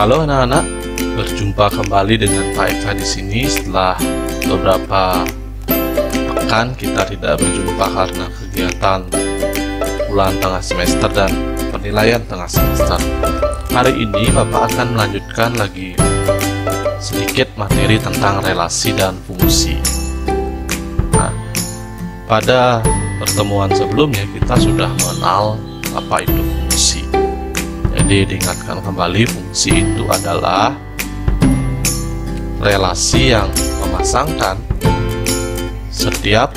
Halo anak-anak, berjumpa kembali dengan Pak Eka di sini setelah beberapa pekan kita tidak berjumpa karena kegiatan bulan tengah semester dan penilaian tengah semester. Hari ini Bapak akan melanjutkan lagi sedikit materi tentang relasi dan fungsi. Nah, pada pertemuan sebelumnya kita sudah mengenal apa itu fungsi. Jadi diingatkan kembali, fungsi itu adalah relasi yang memasangkan setiap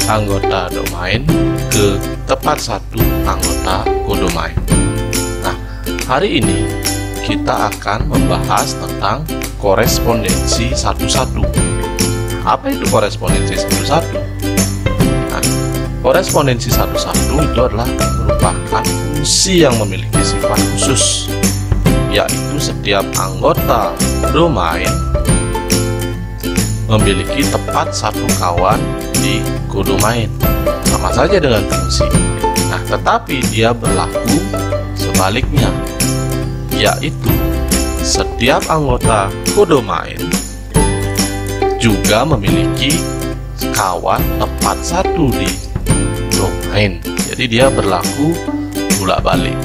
anggota domain ke tepat satu anggota kodomain. Nah, hari ini kita akan membahas tentang korespondensi satu-satu. Apa itu korespondensi satu-satu? Nah, korespondensi satu-satu itu adalah merupakan fungsi yang memiliki sifat khusus, yaitu setiap anggota domain memiliki tepat satu kawan di kodomain, sama saja dengan fungsi. Nah, tetapi dia berlaku sebaliknya, yaitu setiap anggota kodomain juga memiliki kawan tepat satu di domain. Jadi dia berlaku bolak-balik.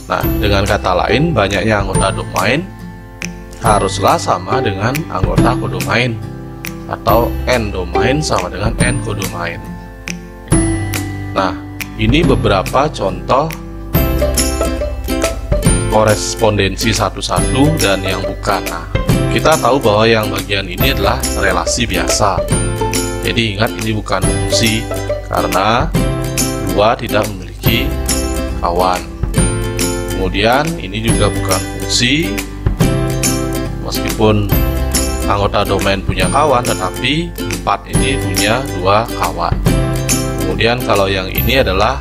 Nah, dengan kata lain, banyaknya anggota domain haruslah sama dengan anggota kodomain, atau n domain sama dengan n kodomain. Nah, ini beberapa contoh korespondensi satu-satu dan yang bukan. Nah, kita tahu bahwa yang bagian ini adalah relasi biasa. Jadi ingat, ini bukan fungsi karena dua tidak memiliki kawan. Kemudian ini juga bukan fungsi meskipun anggota domain punya kawan, tetapi 4 ini punya 2 kawan. Kemudian kalau yang ini adalah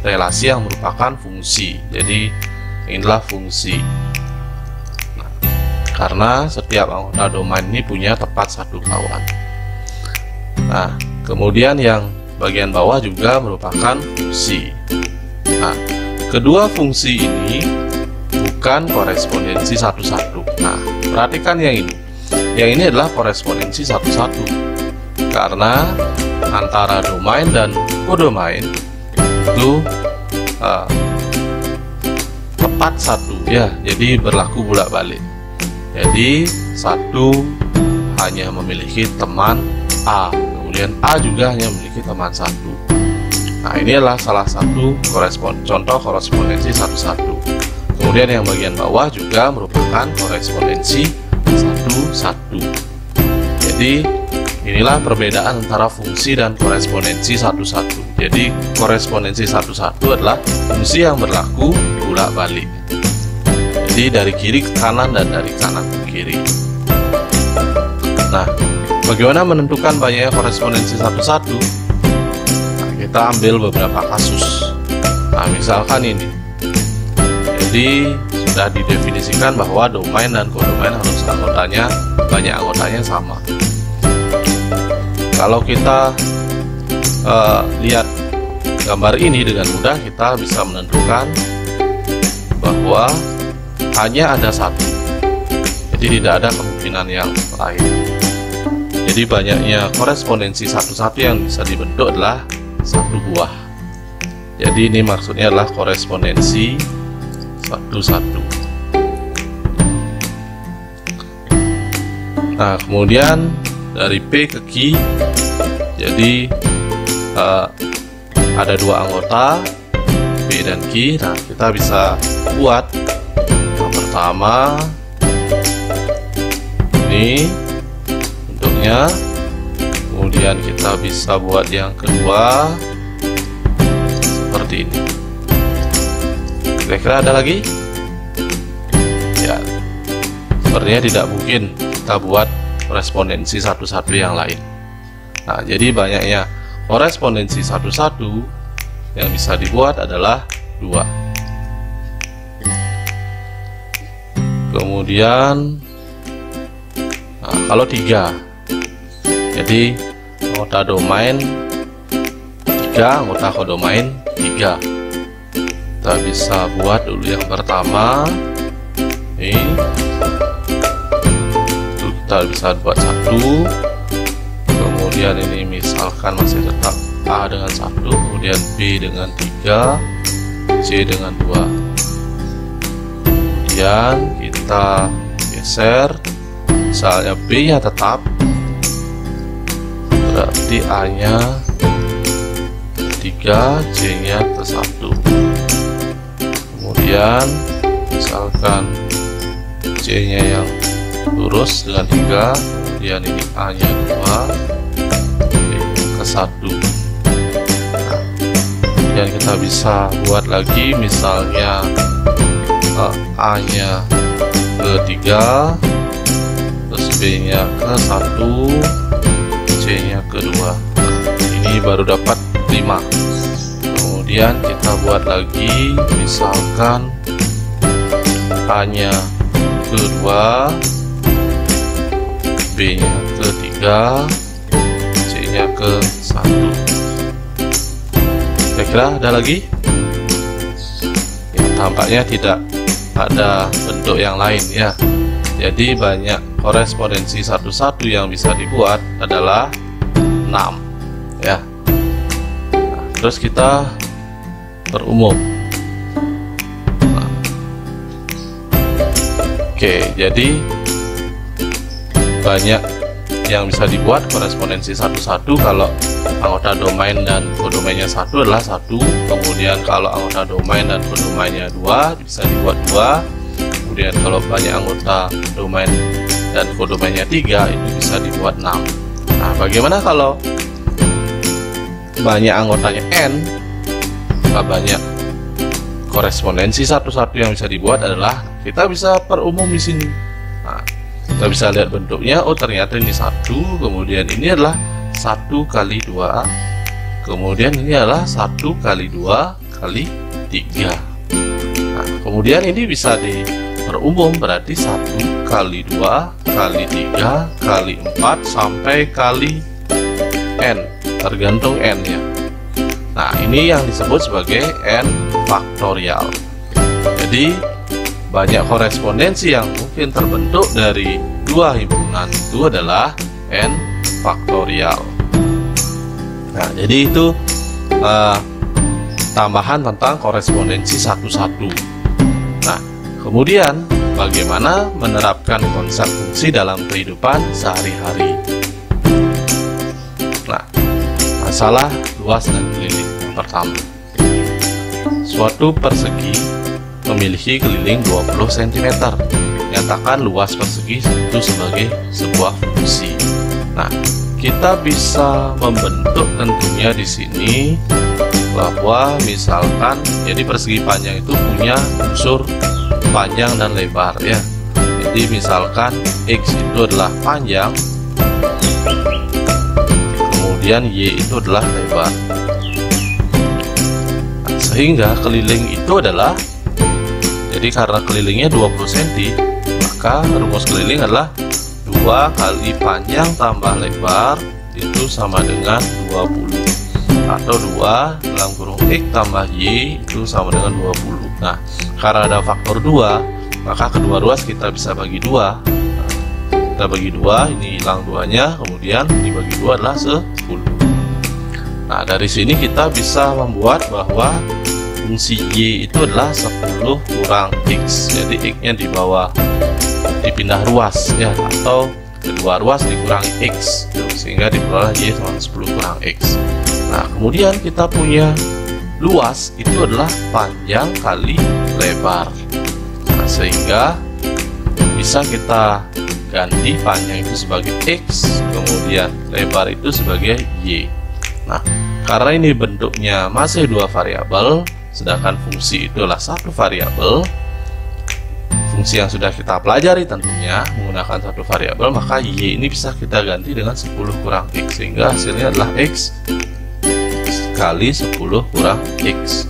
relasi yang merupakan fungsi. Jadi inilah fungsi. Nah, karena setiap anggota domain ini punya tepat satu kawan. Nah, kemudian yang bagian bawah juga merupakan fungsi. Nah, kedua fungsi ini bukan korespondensi satu-satu. Nah, perhatikan yang ini. Yang ini adalah korespondensi satu-satu karena antara domain dan kodomain itu tepat satu ya. Jadi berlaku bolak-balik. Jadi satu hanya memiliki teman A, kemudian A juga hanya memiliki teman satu. Nah, ini adalah salah satu contoh korespondensi satu-satu. Kemudian yang bagian bawah juga merupakan korespondensi satu-satu. Jadi inilah perbedaan antara fungsi dan korespondensi satu-satu. Jadi korespondensi satu-satu adalah fungsi yang berlaku bolak-balik. Jadi dari kiri ke kanan dan dari kanan ke kiri. Nah, bagaimana menentukan banyaknya korespondensi satu-satu? Nah, kita ambil beberapa kasus. Nah, misalkan ini. Jadi sudah didefinisikan bahwa domain dan kodomain harus banyak anggotanya sama. Kalau kita lihat gambar ini dengan mudah, kita bisa menentukan bahwa hanya ada satu. Jadi tidak ada kemungkinan yang lain. Jadi banyaknya korespondensi satu-satu yang bisa dibentuk adalah satu buah. Jadi ini maksudnya adalah korespondensi satu-satu. Nah, kemudian dari P ke Q, jadi ada dua anggota P dan Q. Nah, kita bisa buat yang pertama ini bentuknya, kemudian kita bisa buat yang kedua seperti ini. Kira-kira ada lagi? Ya, sepertinya tidak mungkin kita buat korespondensi satu-satu yang lain. Nah, jadi banyaknya korespondensi satu-satu yang bisa dibuat adalah 2. Kemudian kalau 3, jadi anggota domain 3, anggota kodomain 3. Kita bisa buat dulu yang pertama ini itu kita bisa buat 1, kemudian ini misalkan masih tetap A dengan 1, kemudian B dengan 3, C dengan 2. Kemudian kita geser, misalnya B nya tetap, berarti A nya 3, C nya ke 1. Kemudian misalkan C nya yang lurus dengan 3, kemudian ini A nya 2, B ke 1. Nah, kemudian kita bisa buat lagi, misalnya A nya ke 3, terus B nya ke 1, C nya ke 2. Nah, ini baru dapat 5. Kemudian kita buat lagi, misalkan A nya ke 2, B nya ke 3, C nya ke 1. Kira-kira ada lagi? Ya, tampaknya tidak ada bentuk yang lain ya. Jadi banyak korespondensi satu-satu yang bisa dibuat adalah 6 ya. Nah, terus kita perumum. Nah, oke, jadi banyak yang bisa dibuat korespondensi satu-satu. Kalau anggota domain dan kodomainnya 1 adalah 1, kemudian kalau anggota domain dan kodomainnya 2 bisa dibuat 2, kemudian kalau banyak anggota domain dan kodomainnya 3 itu bisa dibuat 6. Nah, bagaimana kalau banyak anggotanya n, maka banyak korespondensi satu-satu yang bisa dibuat adalah kita bisa perumum di sini. Nah, kita bisa lihat bentuknya, oh ternyata ini 1, kemudian ini adalah 1 kali 2, kemudian ini adalah 1 kali 2 kali 3. Nah, kemudian ini bisa diperumum, berarti 1 kali 2 kali 3 kali 4 sampai kali n, tergantung n nya. Nah, ini yang disebut sebagai n faktorial. Jadi banyak korespondensi yang mungkin terbentuk dari dua himpunan itu adalah n faktorial. Nah, jadi itu tambahan tentang korespondensi satu-satu. Nah, kemudian bagaimana menerapkan konsep fungsi dalam kehidupan sehari-hari. Nah, masalah luas dan keliling. Yang pertama, suatu persegi memiliki keliling 20 cm. Nyatakan luas persegi itu sebagai sebuah fungsi. Nah, kita bisa membentuk tentunya di sini bahwa misalkan jadi persegi panjang itu punya unsur panjang dan lebar ya. Jadi misalkan X itu adalah panjang, kemudian Y itu adalah lebar. Nah, sehingga keliling itu adalah, jadi karena kelilingnya 20 cm, maka rumus keliling adalah 2 kali panjang tambah lebar itu sama dengan 20, atau 2 dalam kurung X tambah Y itu sama dengan 20. Nah, karena ada faktor 2, maka kedua ruas kita bisa bagi 2. Nah, kita bagi 2, ini hilang 2-nya, kemudian dibagi 2 adalah 10. Nah, dari sini kita bisa membuat bahwa fungsi Y itu adalah 10 kurang X. Jadi X nya di bawah, dipindah ruas ya, atau kedua ruas dikurangi X, sehingga diperoleh Y sama 10 kurang X. Nah, kemudian kita punya luas itu adalah panjang kali lebar. Nah, sehingga bisa kita ganti panjang itu sebagai X, kemudian lebar itu sebagai Y. Nah, karena ini bentuknya masih dua variabel, sedangkan fungsi itu adalah satu variabel, fungsi yang sudah kita pelajari tentunya menggunakan satu variabel, maka Y ini bisa kita ganti dengan 10 kurang X, sehingga hasilnya adalah X kali 10 kurang X,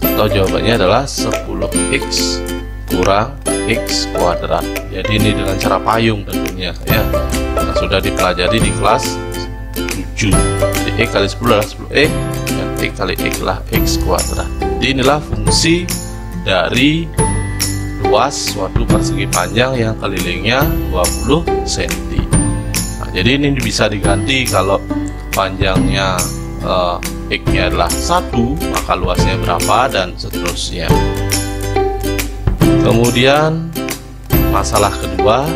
atau jawabannya adalah 10X kurang X kuadrat. Jadi ini dengan cara payung tentunya ya, yang sudah dipelajari di kelas 7. Jadi X kali 10 adalah 10X, dan X kali X adalah X kuadrat. Jadi inilah fungsi dari luas suatu persegi panjang yang kelilingnya 20 cm. Nah, jadi ini bisa diganti kalau panjangnya X-nya adalah 1, maka luasnya berapa, dan seterusnya. Kemudian masalah kedua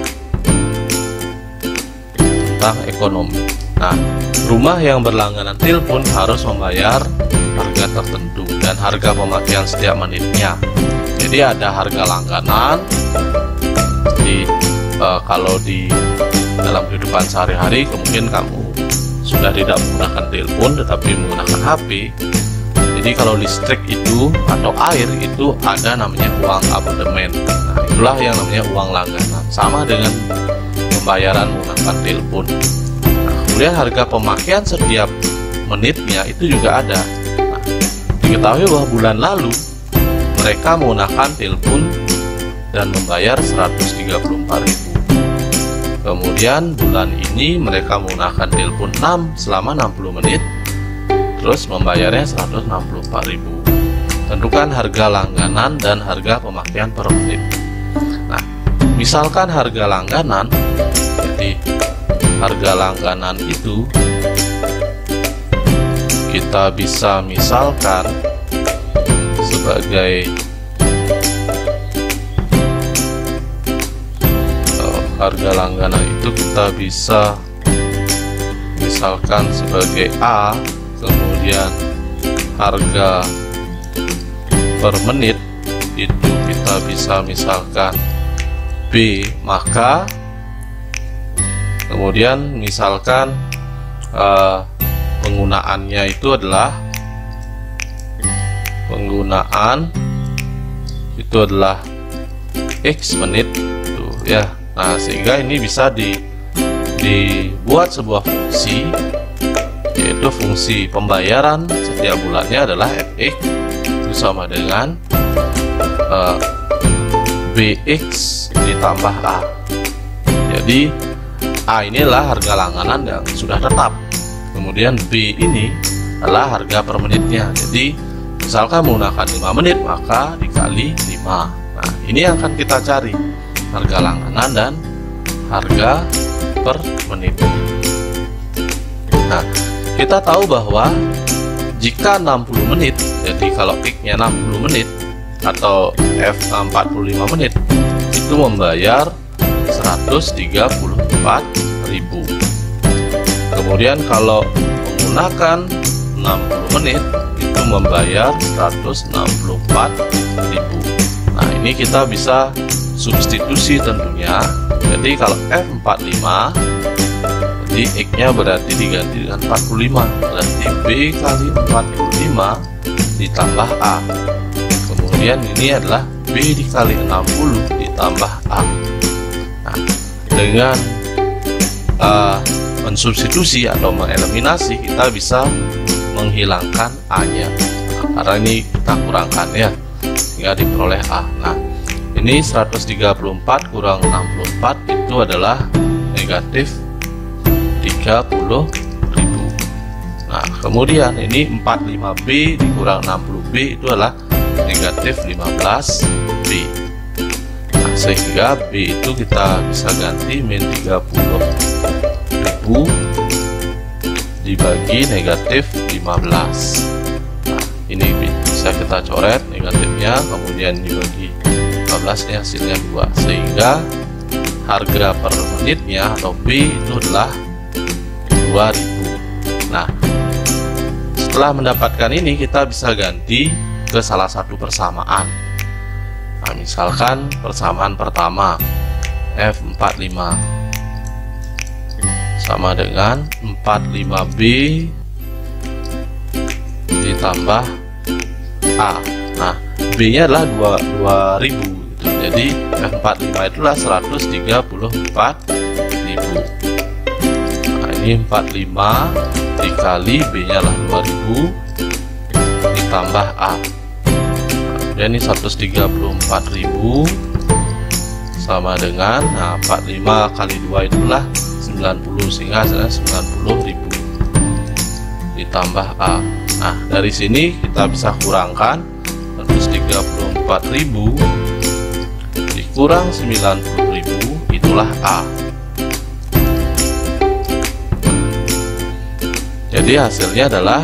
tentang ekonomi. Nah, rumah yang berlangganan telepon harus membayar harga tertentu dan harga pemakaian setiap menitnya. Jadi ada harga langganan. Kalau di dalam kehidupan sehari-hari kemungkinan kamu sudah tidak menggunakan telepon tetapi menggunakan HP. Jadi kalau listrik itu atau air itu ada namanya uang abonemen. Nah, itulah yang namanya uang langganan, sama dengan pembayaran menggunakan telepon. Nah, kemudian harga pemakaian setiap menitnya itu juga ada. Nah, diketahui bahwa bulan lalu mereka menggunakan telepon dan membayar 134.000. Kemudian bulan ini mereka menggunakan telepon 6 selama 60 menit, terus membayarnya 164.000. Tentukan harga langganan dan harga pemakaian per menit. Nah, misalkan harga langganan, jadi harga langganan itu kita bisa misalkan sebagai harga langganan itu kita bisa misalkan sebagai A, kemudian harga per menit itu kita bisa misalkan B, maka kemudian misalkan penggunaannya itu adalah X menit tuh ya. Nah, sehingga ini bisa dibuat sebuah fungsi, yaitu fungsi pembayaran setiap bulannya adalah fx itu sama dengan bx ditambah a. Jadi a inilah harga langganan yang sudah tetap, kemudian b ini adalah harga per menitnya. Jadi misalkan menggunakan 5 menit, maka dikali 5. Nah, ini yang akan kita cari, harga langganan dan harga per menit. Nah, kita tahu bahwa jika 60 menit, jadi kalau X-nya 60 menit atau F 45 menit, itu membayar 134.000. Kemudian kalau menggunakan 60 menit itu membayar 164.000. Nah, ini kita bisa substitusi tentunya. Jadi kalau F45, jadi X-nya berarti diganti dengan 45, berarti B kali 45 ditambah A. Kemudian ini adalah B dikali 60 ditambah A. Nah, dengan mensubstitusi atau mengeliminasi, kita bisa menghilangkan A-nya. Nah, karena ini kita kurangkan ya, sehingga diperoleh A. Nah, ini 134 kurang 64 itu adalah negatif 30.000. Nah, kemudian ini 45B dikurang 60B itu adalah negatif 15B. Nah, sehingga B itu kita bisa ganti min 30.000 dibagi negatif 15. Nah, ini bisa kita coret negatifnya, kemudian dibagi 15, ini hasilnya 2, sehingga harga per menitnya atau B itu adalah 2.000. Nah, setelah mendapatkan ini, kita bisa ganti ke salah satu persamaan. Nah, misalkan persamaan pertama F45 sama dengan 45B ditambah A. Nah, B nya adalah 2000 gitu. Jadi F45 itulah 134.000. Nah, ini 45 dikali B nya adalah 2000 ditambah A. Kemudian ini 134.000 sama dengan, nah, 45 kali 2 itulah 90, sehingga hasilnya 90.000 ditambah A. Nah, dari sini kita bisa kurangkan 134.000 dikurang 90.000, itulah A. Jadi hasilnya adalah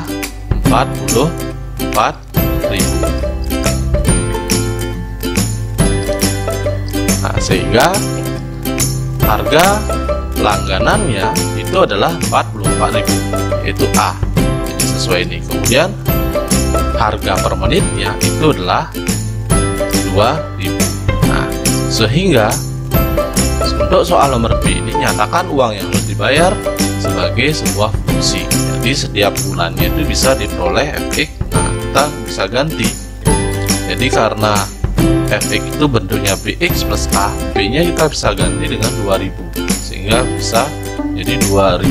44.000. Nah, sehingga harga langganannya itu adalah 44.000, yaitu A. Jadi sesuai ini. Kemudian harga per menitnya itu adalah 2.000. Nah, sehingga untuk soal nomor B ini nyatakan uang yang harus dibayar sebagai sebuah fungsi. Jadi setiap bulannya itu bisa diperoleh fx. Nah, kita bisa ganti. Jadi karena fx itu bentuknya bx plus a, b-nya kita bisa ganti dengan 2000, sehingga bisa jadi 2000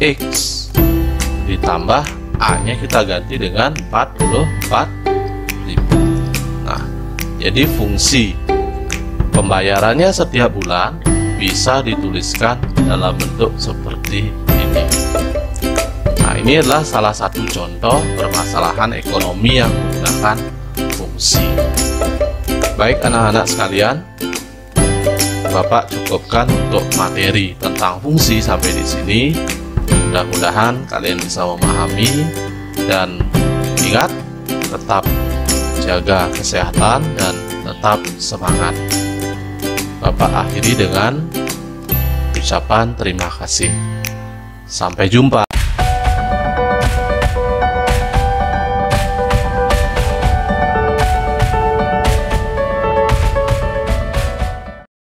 x ditambah a-nya kita ganti dengan 44.000. Nah, jadi fungsi pembayarannya setiap bulan bisa dituliskan dalam bentuk seperti ini. Nah, ini adalah salah satu contoh permasalahan ekonomi yang menggunakan fungsi. Baik anak-anak sekalian, Bapak cukupkan untuk materi tentang fungsi sampai di sini. Mudah-mudahan kalian bisa memahami dan ingat, tetap jaga kesehatan dan tetap semangat. Bapak akhiri dengan ucapan terima kasih. Sampai jumpa.